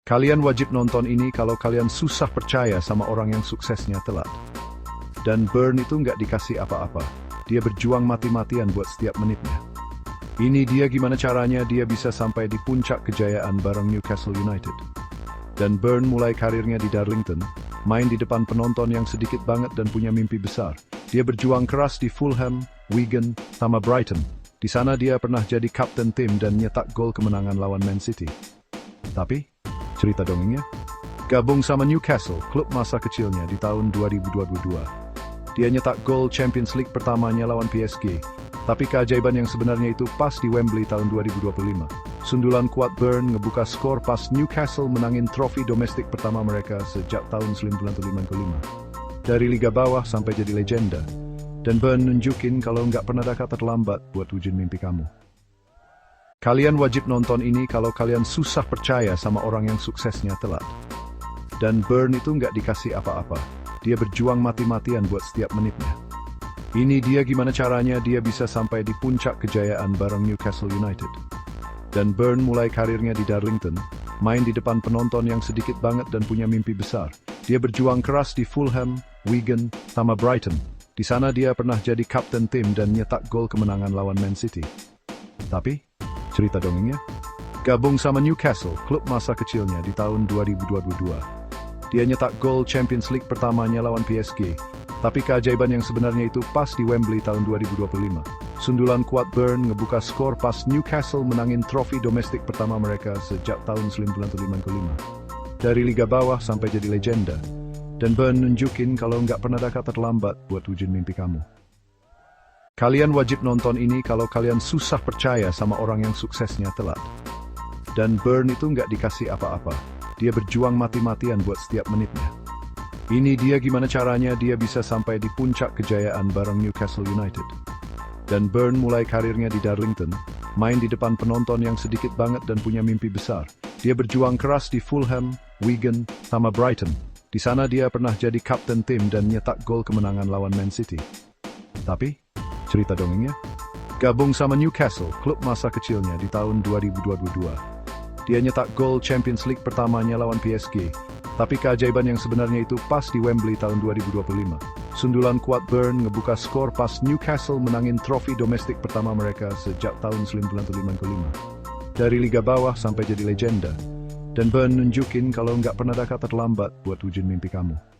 Kalian wajib nonton ini kalau kalian susah percaya sama orang yang suksesnya telat. Dan Burn itu nggak dikasih apa-apa. Dia berjuang mati-matian buat setiap menitnya. Ini dia gimana caranya dia bisa sampai di puncak kejayaan bareng Newcastle United. Dan Burn mulai karirnya di Darlington, main di depan penonton yang sedikit banget dan punya mimpi besar. Dia berjuang keras di Fulham, Wigan, sama Brighton. Di sana dia pernah jadi kapten tim dan nyetak gol kemenangan lawan Man City. Tapi, cerita dongengnya? Gabung sama Newcastle, klub masa kecilnya di tahun 2022. Dia nyetak gol Champions League pertamanya lawan PSG. Tapi keajaiban yang sebenarnya itu pas di Wembley tahun 2025. Sundulan kuat Burn ngebuka skor pas Newcastle menangin trofi domestik pertama mereka sejak tahun 1955. Dari liga bawah sampai jadi legenda. Dan Burn nunjukin kalau nggak pernah ada kata terlambat buat wujud mimpi kamu. Kalian wajib nonton ini kalau kalian susah percaya sama orang yang suksesnya telat. Dan Burn itu nggak dikasih apa-apa. Dia berjuang mati-matian buat setiap menitnya. Ini dia gimana caranya dia bisa sampai di puncak kejayaan bareng Newcastle United. Dan Burn mulai karirnya di Darlington, main di depan penonton yang sedikit banget dan punya mimpi besar. Dia berjuang keras di Fulham, Wigan, sama Brighton. Di sana dia pernah jadi kapten tim dan nyetak gol kemenangan lawan Man City. Tapi, cerita dongengnya? Gabung sama Newcastle, klub masa kecilnya di tahun 2022. Dia nyetak gol Champions League pertamanya lawan PSG. Tapi keajaiban yang sebenarnya itu pas di Wembley tahun 2025. Sundulan kuat Burn ngebuka skor pas Newcastle menangin trofi domestik pertama mereka sejak tahun 1955. Dari liga bawah sampai jadi legenda. Dan Burn nunjukin kalau nggak pernah ada kata terlambat buat wujud mimpi kamu. Kalian wajib nonton ini kalau kalian susah percaya sama orang yang suksesnya telat. Dan Burn itu nggak dikasih apa-apa. Dia berjuang mati-matian buat setiap menitnya. Ini dia gimana caranya dia bisa sampai di puncak kejayaan bareng Newcastle United. Dan Burn mulai karirnya di Darlington, main di depan penonton yang sedikit banget dan punya mimpi besar. Dia berjuang keras di Fulham, Wigan, sama Brighton. Di sana dia pernah jadi kapten tim dan nyetak gol kemenangan lawan Man City. Tapi, cerita dongengnya? Gabung sama Newcastle, klub masa kecilnya di tahun 2022. Dia nyetak gol Champions League pertamanya lawan PSG. Tapi keajaiban yang sebenarnya itu pas di Wembley tahun 2025. Sundulan kuat Burn ngebuka skor pas Newcastle menangin trofi domestik pertama mereka sejak tahun 1955. Dari liga bawah sampai jadi legenda. Dan Burn nunjukin kalau nggak pernah ada kata terlambat buat wujud mimpi kamu.